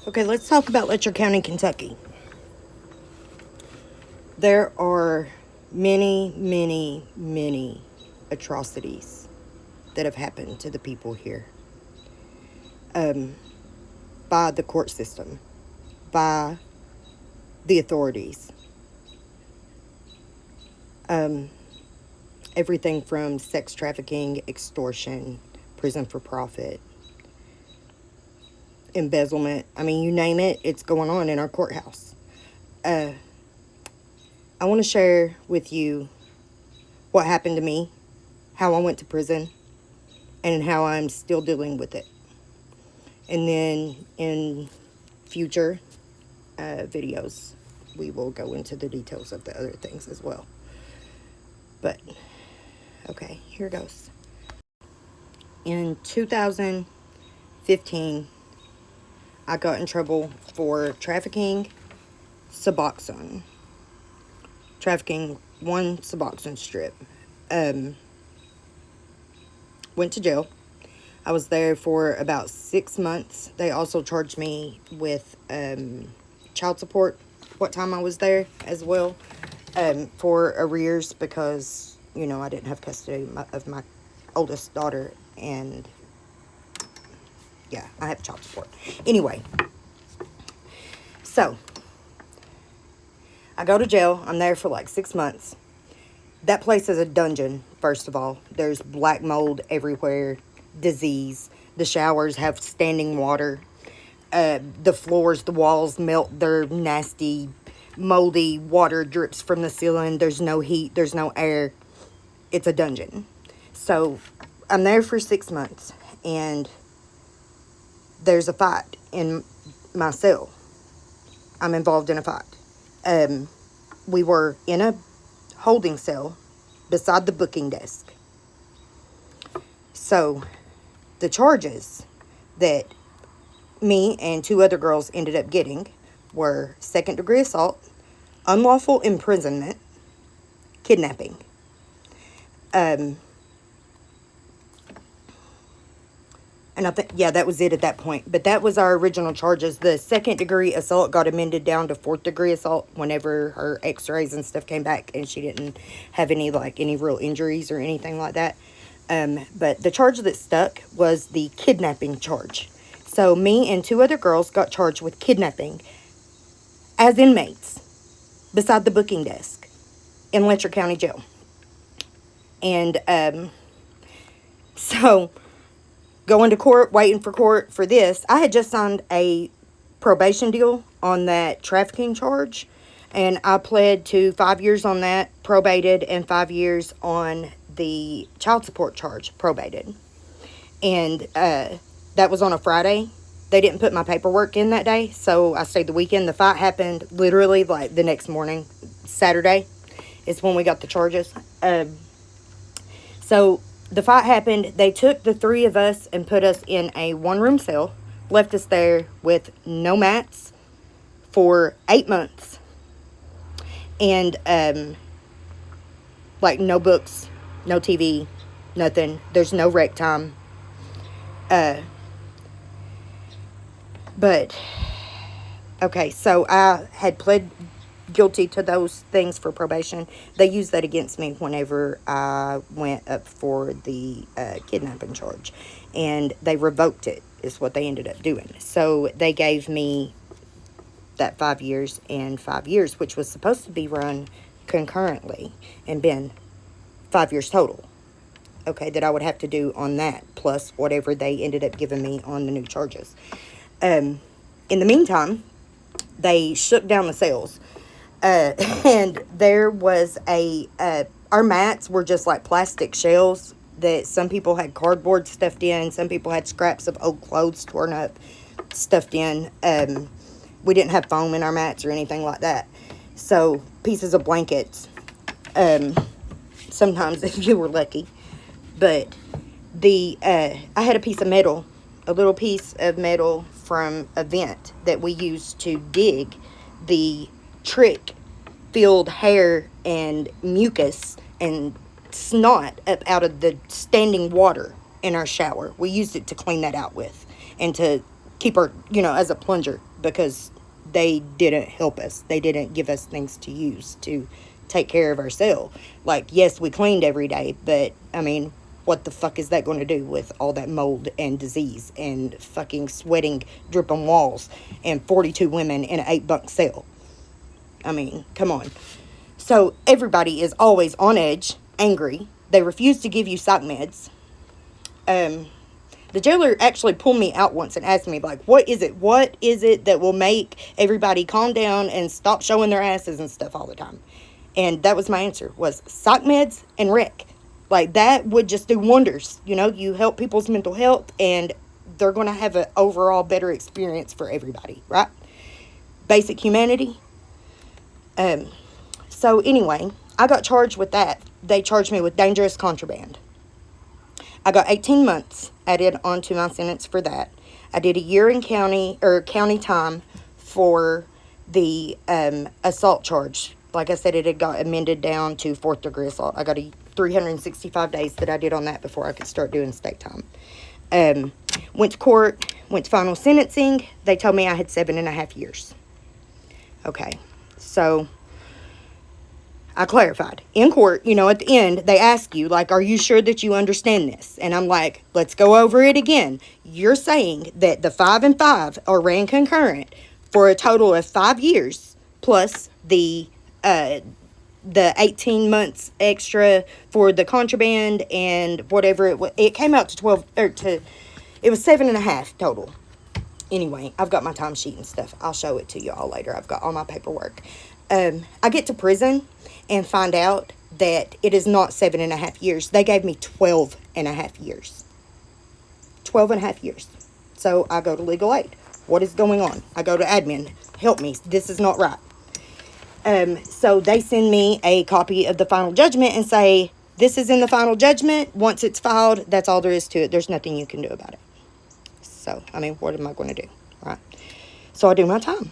Okay, let's talk about Letcher County, Kentucky. There are many, many, many atrocities that have happened to the people here. By the court system, by the authorities. Everything from sex trafficking, extortion, prison for profit, embezzlement. I mean, you name it, it's going on in our courthouse. I want to share with you what happened to me, how I went to prison, and how I'm still dealing with it. And then in future videos, we will go into the details of the other things as well. But, okay, here goes. In 2015, I got in trouble for trafficking Suboxone. Trafficking one Suboxone strip. Went to jail. I was there for about 6 months. They also charged me with child support what time I was there as well, for arrears because, you know, I didn't have custody of my oldest daughter, and yeah, I have child support. Anyway, so I go to jail. I'm there for like 6 months. That place is a dungeon, first of all. There's black mold everywhere, disease. The showers have standing water. The floors, the walls melt. They're nasty, moldy. Water drips from the ceiling. There's no heat. There's no air. It's a dungeon. So I'm there for 6 months, and there's a fight in my cell. I'm involved in a fight. We were in a holding cell beside the booking desk. So the charges that me and 2 other girls ended up getting were second-degree assault, unlawful imprisonment, kidnapping. And I think, yeah, that was it at that point. But that was our original charges. The second-degree assault got amended down to 4th-degree assault whenever her x-rays and stuff came back, and she didn't have any real injuries or anything like that. But the charge that stuck was the kidnapping charge. So me and 2 other girls got charged with kidnapping as inmates beside the booking desk in Letcher County Jail. And so going to court, waiting for court for this. I had just signed a probation deal on that trafficking charge, and I pled to 5 years on that, probated, and 5 years on the child support charge, probated. And that was on a Friday. They didn't put my paperwork in that day, so I stayed the weekend. The fight happened literally like the next morning. Saturday is when we got the charges. So the fight happened. They took the 3 of us and put us in a 1-room cell, left us there with no mats for 8 months, and like no books, no TV, nothing. There's no rec time. But okay, so I had pled guilty to those things for probation. They used that against me whenever I went up for the kidnapping charge, and they revoked it is what they ended up doing. So they gave me that 5 years and 5 years, which was supposed to be run concurrently and been 5 years total, okay, that I would have to do on that plus whatever they ended up giving me on the new charges. In the meantime, they shook down the cells. And there was our mats were just like plastic shells that some people had cardboard stuffed in. Some people had scraps of old clothes torn up, stuffed in. We didn't have foam in our mats or anything like that. So pieces of blankets, sometimes if you were lucky. But I had a piece of metal, a little piece of metal from a vent that we used to dig the trick-filled hair and mucus and snot up out of the standing water in our shower. We used it to clean that out with and to keep our, as a plunger because they didn't help us. They didn't give us things to use to take care of ourselves. Like, yes, we cleaned every day, but, I mean, what the fuck is that going to do with all that mold and disease and fucking sweating, dripping walls and 42 women in an 8-bunk cell? I mean, come on. So everybody is always on edge, angry. They refuse to give you psych meds. The jailer actually pulled me out once and asked me, like, what is it? What is it that will make everybody calm down and stop showing their asses and stuff all the time? And that was my answer, was psych meds and rec. Like, that would just do wonders. You know, you help people's mental health, and they're going to have an overall better experience for everybody, right? Basic humanity. So anyway, I got charged with that. They charged me with dangerous contraband. I got 18 months added onto my sentence for that. I did a year in county time for the assault charge. Like I said, it had got amended down to 4th degree assault. I got 365 days that I did on that before I could start doing state time. Went to court, went to final sentencing. They told me I had 7.5 years. Okay, so I clarified. In court, you know, at the end, they ask you, like, are you sure that you understand this? And I'm like, let's go over it again. You're saying that the 5 and 5 are ran concurrent for a total of 5 years, plus the 18 months extra for the contraband and whatever it was. It came out to 12, it was 7.5 total. Anyway, I've got my timesheet and stuff. I'll show it to you all later. I've got all my paperwork. I get to prison and find out that it is not 7.5 years. They gave me 12.5 years. 12.5 years. So I go to legal aid. What is going on? I go to admin. Help me. This is not right. So they send me a copy of the final judgment and say, this is in the final judgment. Once it's filed, that's all there is to it. There's nothing you can do about it. So, I mean, what am I going to do? Right? So I do my time.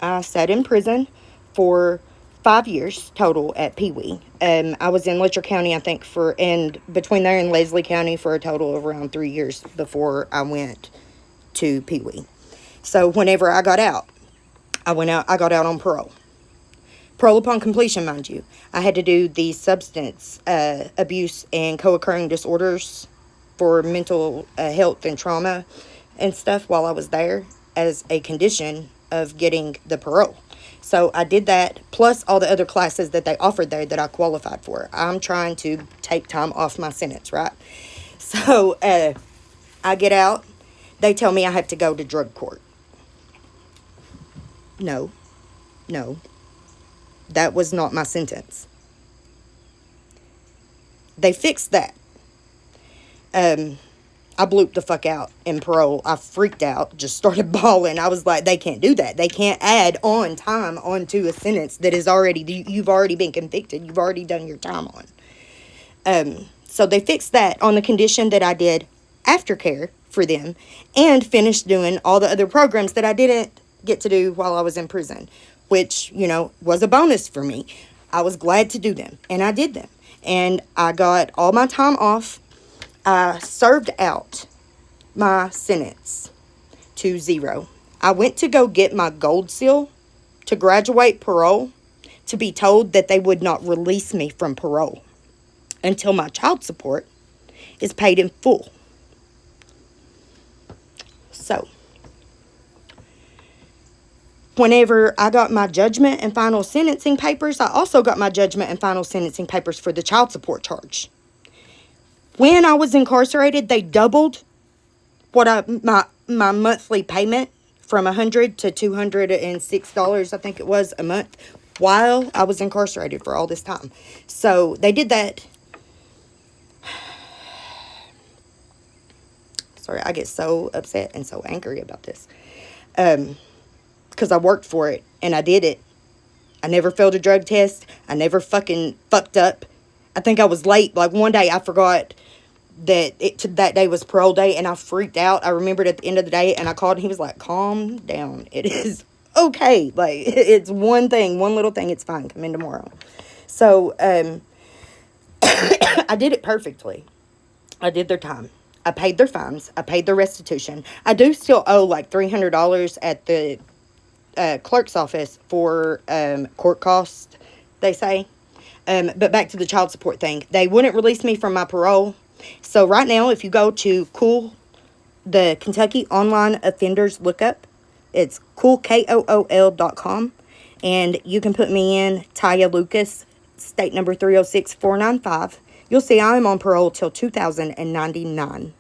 I sat in prison for 5 years total at Pee Wee. I was in Letcher County, I think, and between there and Leslie County for a total of around 3 years before I went to Pee Wee. So whenever I got out, I got out on parole. Parole upon completion, mind you. I had to do the substance abuse and co-occurring disorders for mental health and trauma and stuff while I was there as a condition of getting the parole. So I did that, plus all the other classes that they offered there that I qualified for. I'm trying to take time off my sentence, right? So I get out. They tell me I have to go to drug court. No. That was not my sentence. They fixed that. I blooped the fuck out in parole. I freaked out, just started bawling. I was like, they can't do that. They can't add on time onto a sentence that is you've already been convicted. You've already done your time on. So they fixed that on the condition that I did aftercare for them and finished doing all the other programs that I didn't get to do while I was in prison, which, you know, was a bonus for me. I was glad to do them, and I did them. And I got all my time off. I served out my sentence to 0. I went to go get my gold seal to graduate parole, to be told that they would not release me from parole until my child support is paid in full. So, whenever I got my judgment and final sentencing papers, I also got my judgment and final sentencing papers for the child support charge. When I was incarcerated, they doubled my monthly payment from $100 to $206, I think it was, a month, while I was incarcerated for all this time. So they did that. Sorry, I get so upset and so angry about this. Because I worked for it and I did it. I never failed a drug test. I never fucking fucked up. I think I was late. Like, one day I forgot that that day was parole day, and I freaked out. I remembered at the end of the day, and I called, and he was like, calm down. It is okay. Like, it's one little thing. It's fine. Come in tomorrow. So, I did it perfectly. I did their time. I paid their fines. I paid their restitution. I do still owe like $300 at the clerk's office for court costs, they say. But back to the child support thing. They wouldn't release me from my parole. So right now, if you go to the Kentucky Online Offenders Lookup, it's KOOL.com, and you can put me in Taya Lucas, state number 306495. You'll see I am on parole till 2099.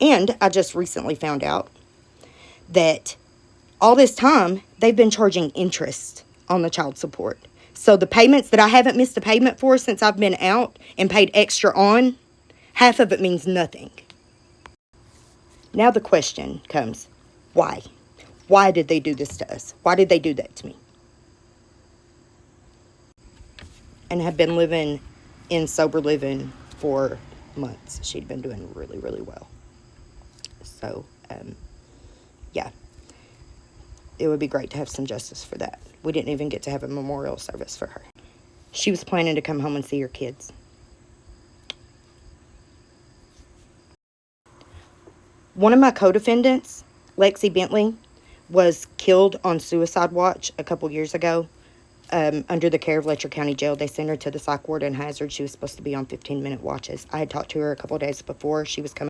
And I just recently found out that all this time they've been charging interest on the child support. So the payments that I haven't missed a payment for since I've been out and paid extra on, half of it means nothing. Now the question comes, why? Why did they do this to us? Why did they do that to me? And have been living in sober living for months. She'd been doing really, really well. So, yeah. It would be great to have some justice for that. We didn't even get to have a memorial service for her. She was planning to come home and see her kids. One of my co-defendants, Lexi Bentley, was killed on suicide watch a couple years ago under the care of Letcher County Jail. They sent her to the psych ward in Hazard. She was supposed to be on 15-minute watches. I had talked to her a couple days before. She was coming